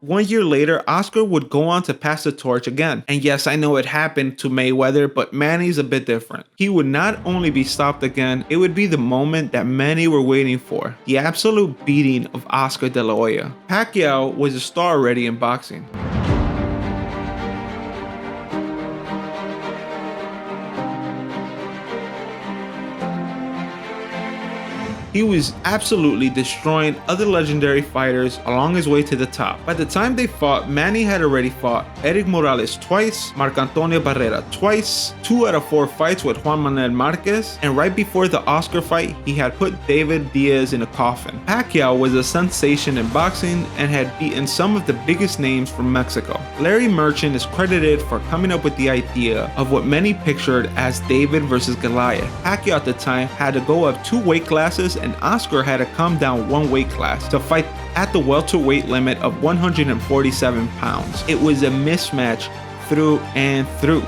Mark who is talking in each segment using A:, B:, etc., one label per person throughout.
A: 1 year later, Oscar would go on to pass the torch again. And yes, I know it happened to Mayweather, but Manny's a bit different. He would not only be stopped again, it would be the moment that many were waiting for. The absolute beating of Oscar De La Hoya. Pacquiao was a star already in boxing. He was absolutely destroying other legendary fighters along his way to the top. By the time they fought, Manny had already fought Eric Morales twice, Marc Antonio Barrera twice, 2 out of 4 fights with Juan Manuel Marquez, and right before the Oscar fight, he had put David Diaz in a coffin. Pacquiao was a sensation in boxing and had beaten some of the biggest names from Mexico. Larry Merchant is credited for coming up with the idea of what many pictured as David versus Goliath. Pacquiao at the time had to go up 2 weight classes, and Oscar had to come down 1 weight class to fight at the welterweight limit of 147 pounds. It was a mismatch through and through.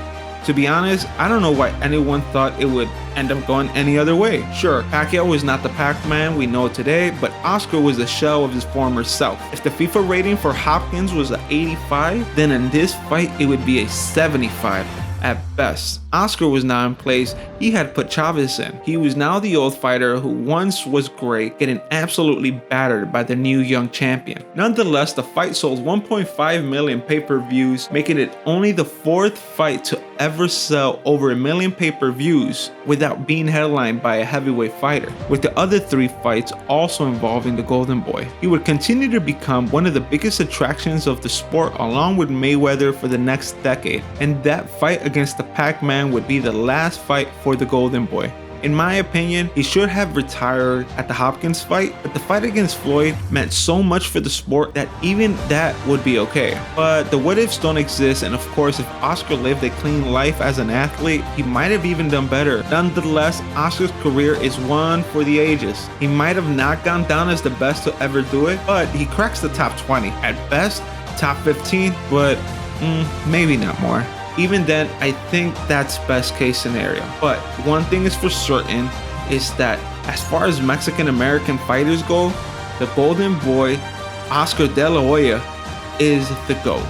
A: To be honest, I don't know why anyone thought it would end up going any other way. Sure, Pacquiao was not the Pac-Man we know today, but Oscar was a shell of his former self. If the FIFA rating for Hopkins was an 85, then in this fight it would be a 75. At best. Oscar was now in place. He had put Chavez in. He was now the old fighter who once was great, getting absolutely battered by the new young champion. Nonetheless, the fight sold 1.5 million pay-per-views, making it only the 4th fight to ever sell over 1 million pay-per-views without being headlined by a heavyweight fighter, with the other 3 fights also involving the Golden Boy. He would continue to become one of the biggest attractions of the sport along with Mayweather for the next decade, and that fight against the Pac-Man would be the last fight for the Golden Boy. In my opinion, he should have retired at the Hopkins fight, but the fight against Floyd meant so much for the sport that even that would be okay. But the what ifs don't exist, and of course, if Oscar lived a clean life as an athlete, he might have even done better. Nonetheless, Oscar's career is one for the ages. He might have not gone down as the best to ever do it, but he cracks the top 20. At best, top 15, but maybe not more. Even then, I think that's best case scenario. But one thing is for certain is that as far as Mexican American fighters go, the Golden Boy, Oscar De La Hoya, is the GOAT.